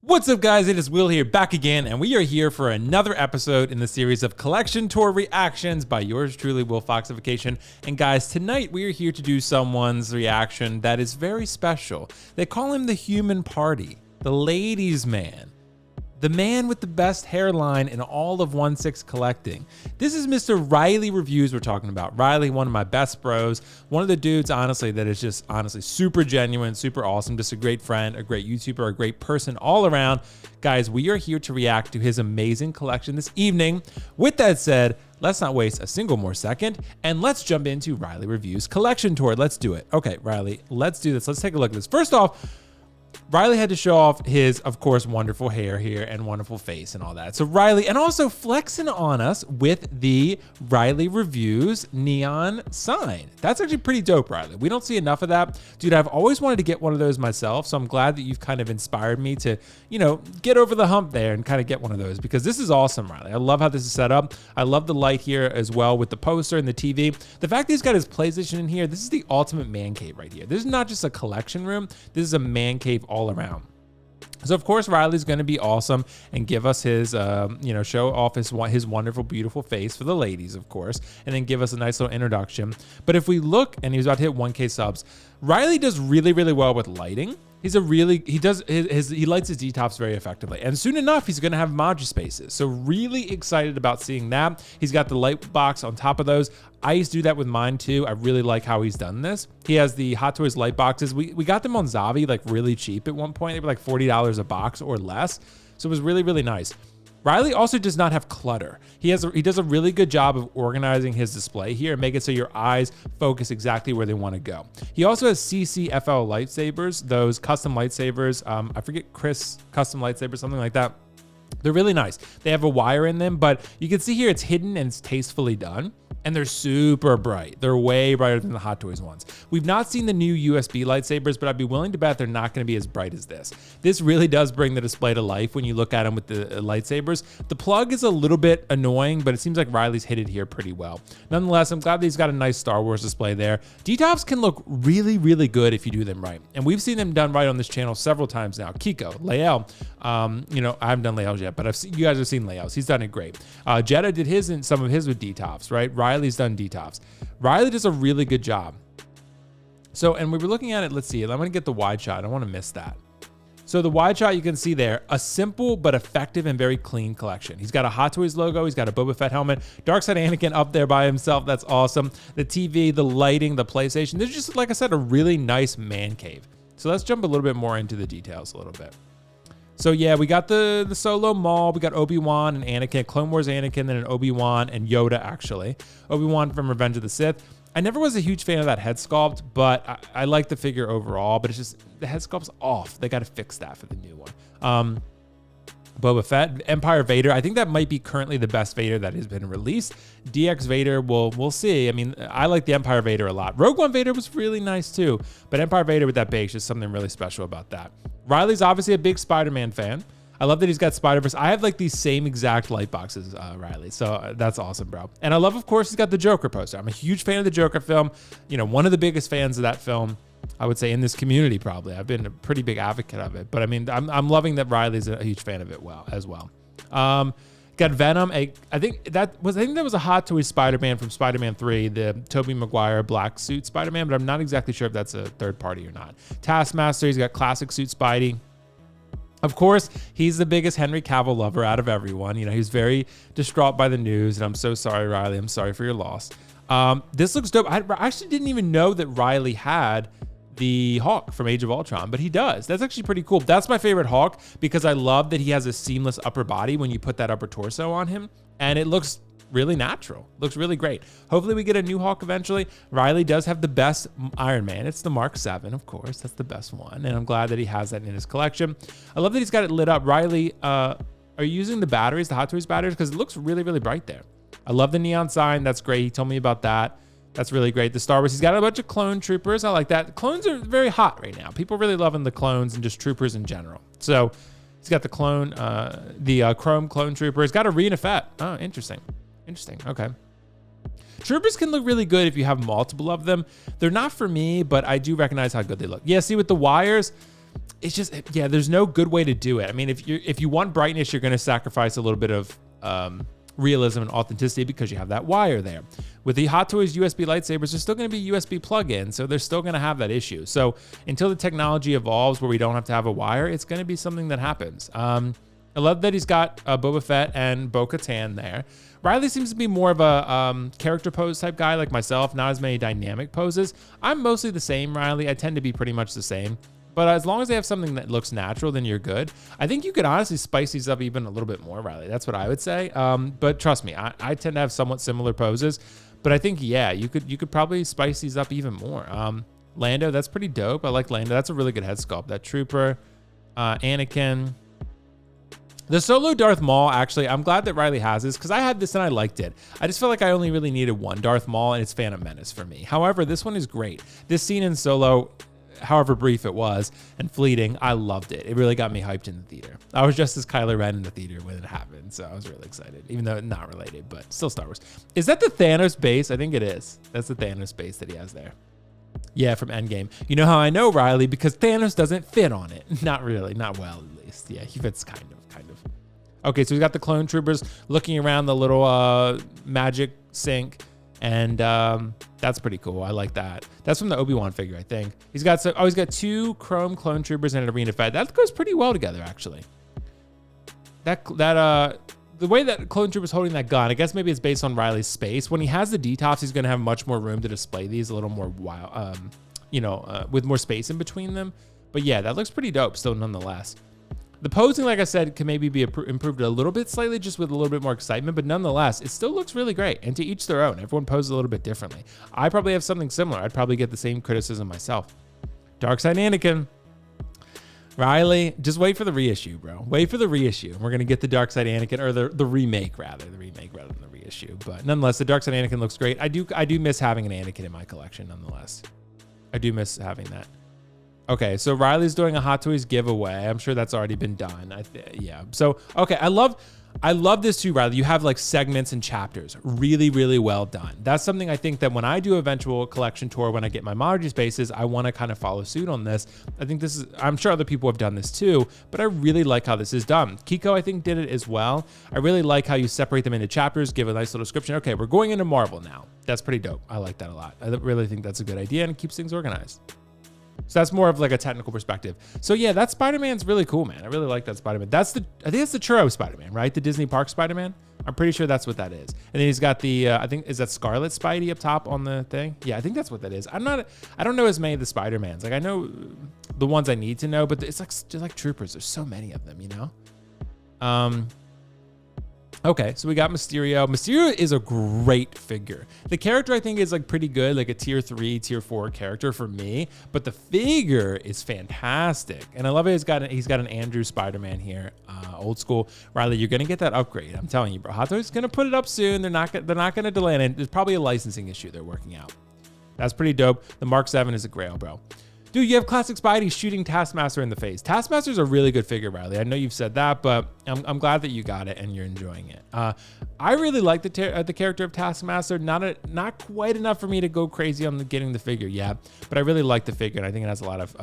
What's up, guys? It is Will here, back again, and we are here for another episode in the series of Collection Tour Reactions by yours truly, WillFoxification. And guys, tonight we are here to do someone's reaction that is very special. They call him the Human Party, the Ladies Man, the man with the best hairline in all of 1/6 collecting. This is Mr. Riley Reviews we're talking about. Riley, one of my best bros, one of the dudes, honestly, that is just honestly super genuine, super awesome, just a great friend, a great YouTuber, a great person all around. Guys, we are here to react to his amazing collection this evening. With that said, let's not waste a single more second, and let's jump into Riley Reviews Collection Tour. Let's do it. Okay, Riley, let's do this. Let's take a look at this. First off, Riley had to show off his, of course, wonderful hair here and wonderful face and all that. So Riley, and also flexing on us with the Riley Reviews neon sign. That's actually pretty dope, Riley. We don't see enough of that. Dude, I've always wanted to get one of those myself, so I'm glad that you've kind of inspired me to, you know, get over the hump there and kind of get one of those, because this is awesome, Riley. I love how this is set up. I love the light here as well with the poster and the TV. The fact that he's got his PlayStation in here, this is the ultimate man cave right here. This is not just a collection room. This is a man cave all around. So of course Riley's going to be awesome and give us his, show off his wonderful, beautiful face for the ladies, of course, and then give us a nice little introduction. But if we look, and he's about to hit 1K subs, Riley does really, really well with lighting. He lights his detops very effectively, and soon enough he's going to have emoji spaces. So really excited about seeing that. He's got the light box on top of those. I used to do that with mine too. I really like how he's done this. He has the Hot Toys light boxes. We got them on Zavi like really cheap at one point. They were like $40 a box or less. So it was really, really nice. Riley also does not have clutter. He does a really good job of organizing his display here and make it so your eyes focus exactly where they want to go. He also has CCFL lightsabers, those custom lightsabers. I forget, Chris custom lightsabers, something like that. They're really nice. They have a wire in them, but you can see here it's hidden and it's tastefully done. And they're super bright. They're way brighter than the Hot Toys ones. We've not seen the new USB lightsabers, but I'd be willing to bet they're not going to be as bright as this. This really does bring the display to life when you look at them with the lightsabers. The plug is a little bit annoying, but it seems like Riley's hit it here pretty well. Nonetheless, I'm glad that he's got a nice Star Wars display there. Detops can look really, really good if you do them right. And we've seen them done right on this channel several times now. Kiko, Lael, I haven't done Lael's yet, but you guys have seen Lael's. He's done it great. Jetta did his and some of his with detops, right? Riley's done detops. Riley does a really good job. So, and we were looking at it, let's see, I'm gonna get the wide shot. I don't wanna miss that. So the wide shot, you can see there, a simple but effective and very clean collection. He's got a Hot Toys logo, he's got a Boba Fett helmet, Darkside Anakin up there by himself, that's awesome. The TV, the lighting, the PlayStation, this is just, like I said, a really nice man cave. So let's jump a little bit more into the details a little bit. So yeah, we got the Solo Maul, we got Obi-Wan and Anakin, Clone Wars Anakin, then an Obi-Wan and Yoda, actually. Obi-Wan from Revenge of the Sith. I never was a huge fan of that head sculpt, but I like the figure overall, but it's just, the head sculpt's off. They got to fix that for the new one. Boba Fett, Empire Vader. I think that might be currently the best Vader that has been released. DX Vader, we'll see. I mean, I like the Empire Vader a lot. Rogue One Vader was really nice too, but Empire Vader with that base, just something really special about that. Riley's obviously a big Spider-Man fan. I love that he's got Spider-Verse. I have like these same exact light boxes, Riley. So that's awesome, bro. And I love, of course, he's got the Joker poster. I'm a huge fan of the Joker film. You know, one of the biggest fans of that film, I would say, in this community, probably. I've been a pretty big advocate of it. But I mean, I'm loving that Riley's a huge fan of it as well. Got Venom. I think that was a Hot Toys Spider-Man from Spider-Man 3, the Tobey Maguire black suit Spider-Man, but I'm not exactly sure if that's a third party or not. Taskmaster, he's got classic suit Spidey. Of course, he's the biggest Henry Cavill lover out of everyone. You know, he's very distraught by the news, and I'm so sorry, Riley. I'm sorry for your loss. This looks dope. I actually didn't even know that Riley had the Hawk from Age of Ultron, but he does. That's actually pretty cool. That's my favorite Hawk because I love that he has a seamless upper body when you put that upper torso on him, and it looks really natural. Looks really great. Hopefully we get a new Hawk eventually. Riley does have the best Iron Man. It's the Mark 7, of course. That's the best one, and I'm glad that he has that in his collection. I love that he's got it lit up. Riley, are you using the batteries, the Hot Toys batteries? Because it looks really, really bright there. I love the neon sign. That's great. He told me about that. That's really great. The Star Wars, he's got a bunch of clone troopers. I like that. Clones are very hot right now. People are really loving the clones and just troopers in general. So he's got the clone, chrome clone trooper. He's got a Rena Fett. Oh, interesting. Interesting. Okay. Troopers can look really good if you have multiple of them. They're not for me, but I do recognize how good they look. Yeah, see with the wires, it's just, yeah, there's no good way to do it. I mean, if you want brightness, you're going to sacrifice a little bit of realism and authenticity because you have that wire there. With the Hot Toys USB lightsabers, there's still going to be USB plug-in, so they're still going to have that issue. So until the technology evolves where we don't have to have a wire, it's going to be something that happens. I love that he's got Boba Fett and Bo-Katan there. Riley seems to be more of a character pose type guy like myself, not as many dynamic poses. I'm mostly the same, Riley. I tend to be pretty much the same. But as long as they have something that looks natural, then you're good. I think you could honestly spice these up even a little bit more, Riley. That's what I would say. But trust me, I tend to have somewhat similar poses. But I think, yeah, you could probably spice these up even more. Lando, that's pretty dope. I like Lando. That's a really good head sculpt. That Trooper, Anakin. The Solo Darth Maul, actually, I'm glad that Riley has this because I had this and I liked it. I just felt like I only really needed one Darth Maul, and it's Phantom Menace for me. However, this one is great. This scene in Solo, however brief it was and fleeting, I loved it. It really got me hyped in the theater. I was just as Kylo Ren in the theater when it happened, so I was really excited, even though not related, but still Star Wars. Is that the Thanos base? I think it is. That's the Thanos base that he has there. Yeah, from Endgame. You know how I know, Riley? Because Thanos doesn't fit on it. Not really. Not well, at least. Yeah, he fits kind of. Okay, so we've got the clone troopers looking around the little magic sink, and that's pretty cool. I like that. That's from the Obi-Wan figure, I think. He's got two chrome clone troopers and an arena fed. That goes pretty well together, actually. The way that clone trooper's holding that gun, I guess maybe it's based on Riley's space. When he has the D-tops, he's going to have much more room to display these, a little more wild, with more space in between them. But yeah, that looks pretty dope still nonetheless. The posing, like I said, can maybe be improved a little bit slightly, just with a little bit more excitement, but nonetheless, it still looks really great. And to each their own. Everyone poses a little bit differently. I probably have something similar. I'd probably get the same criticism myself. Darkside Anakin. Riley, just wait for the reissue, bro. Wait for the reissue. We're going to get the Darkside Anakin, or the remake, rather. The remake rather than the reissue. But nonetheless, the Darkside Anakin looks great. I do miss having an Anakin in my collection, nonetheless. I do miss having that. Okay, so Riley's doing a Hot Toys giveaway. I'm sure that's already been done. Yeah. So, okay, I love this too, Riley. You have like segments and chapters. Really, really well done. That's something I think that when I do eventual collection tour, when I get my Monarchy spaces, I want to kind of follow suit on this. I think this is, I'm sure other people have done this too, but I really like how this is done. Kiko, I think, did it as well. I really like how you separate them into chapters, give a nice little description. Okay, we're going into Marvel now. That's pretty dope. I like that a lot. I really think that's a good idea and it keeps things organized. So that's more of like a technical perspective. So yeah, that Spider-Man's really cool, man. I really like that Spider-Man. I think that's the churro Spider-Man, right? The Disney Park Spider-Man. I'm pretty sure that's what that is. And then he's got the, I think, is that Scarlet Spidey up top on the thing? Yeah, I think that's what that is. I don't know as many of the Spider-Mans. Like I know the ones I need to know, but it's like just like troopers. There's so many of them, you know? Okay, so we got Mysterio. Mysterio is a great figure. The character I think is like pretty good, like a tier 3, tier 4 character for me, but the figure is fantastic. And I love it. He's got an Andrew Spider-Man here, old school. Riley, you're gonna get that upgrade. I'm telling you, bro. Hot Toys is gonna put it up soon. They're not gonna delay it. There's probably a licensing issue they're working out. That's pretty dope. The Mark 7 is a grail, bro. Dude, you have classic Spidey shooting Taskmaster in the face. Taskmaster's a really good figure, Riley. I know you've said that, but I'm glad that you got it and you're enjoying it. I really like the character of Taskmaster. Not quite enough for me to go crazy on getting the figure yet, but I really like the figure and I think it has a lot of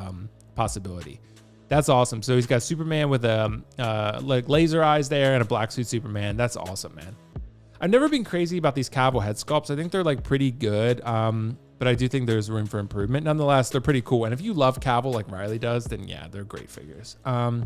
possibility. That's awesome. So he's got Superman with like laser eyes there and a black suit Superman. That's awesome, man. I've never been crazy about these Cavill head sculpts. I think they're like pretty good. But I do think there's room for improvement. Nonetheless, they're pretty cool. And if you love Cavill like Riley does, then yeah, they're great figures. I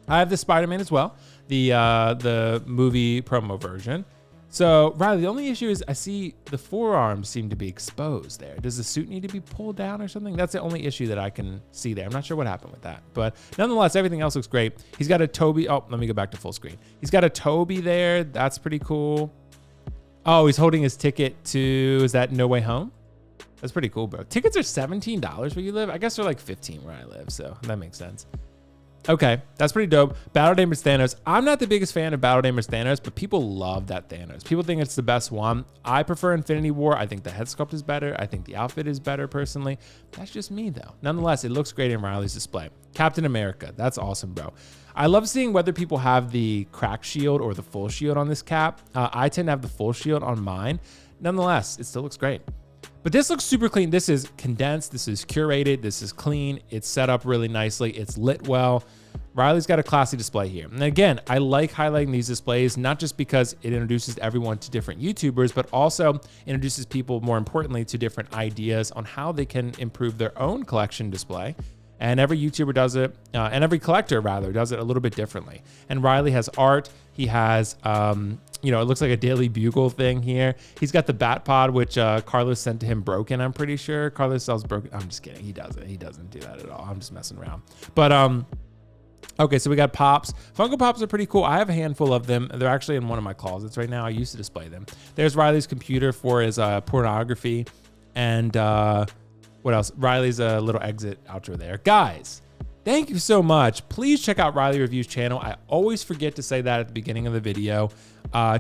have the Spider-Man as well, the movie promo version. So Riley, the only issue is I see the forearms seem to be exposed there. Does the suit need to be pulled down or something? That's the only issue that I can see there. I'm not sure what happened with that. But nonetheless, everything else looks great. He's got a Toby. Oh, let me go back to full screen. He's got a Toby there. That's pretty cool. Oh, he's holding his ticket to, is that No Way Home? That's pretty cool, bro. Tickets are $17 where you live. I guess they're like 15 where I live, so that makes sense. Okay, that's pretty dope. Battle Damage Thanos. I'm not the biggest fan of Battle Damage Thanos, but people love that Thanos. People think it's the best one. I prefer Infinity War. I think the head sculpt is better. I think the outfit is better personally. That's just me though. Nonetheless, it looks great in Riley's display. Captain America. That's awesome, bro. I love seeing whether people have the crack shield or the full shield on this cap. I tend to have the full shield on mine. Nonetheless, it still looks great. But this looks super clean. This is condensed. This is curated. This is clean. It's set up really nicely. It's lit well. Riley's got a classy display here. And again, I like highlighting these displays, not just because it introduces everyone to different YouTubers, but also introduces people, more importantly, to different ideas on how they can improve their own collection display. And every YouTuber does it, and every collector rather does it a little bit differently. And Riley has art. He has, it looks like a Daily Bugle thing here. He's got the Bat Pod, which Carlos sent to him broken, I'm pretty sure. Carlos sells broken. I'm just kidding. He doesn't. He doesn't do that at all. I'm just messing around. But okay, so we got Pops. Funko Pops are pretty cool. I have a handful of them. They're actually in one of my closets right now. I used to display them. There's Riley's computer for his pornography. And what else? Riley's little exit outro there. Guys, thank you so much. Please check out Riley Reviews channel. I always forget to say that at the beginning of the video.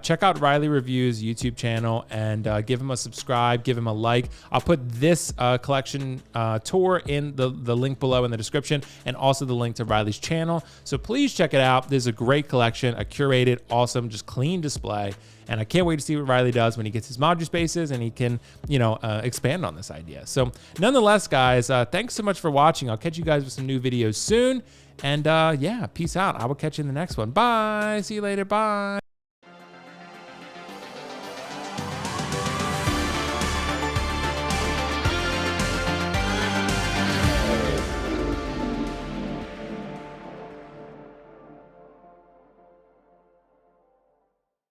Check out Riley Reviews YouTube channel and give him a subscribe, give him a like. I'll put this collection tour in the link below in the description, and also the link to Riley's channel. So please check it out. This is a great collection, a curated, awesome, just clean display. And I can't wait to see what Riley does when he gets his module spaces and he can, expand on this idea. So nonetheless, guys, thanks so much for watching. I'll catch you guys with some new videos soon. And yeah, peace out. I will catch you in the next one. Bye. See you later. Bye.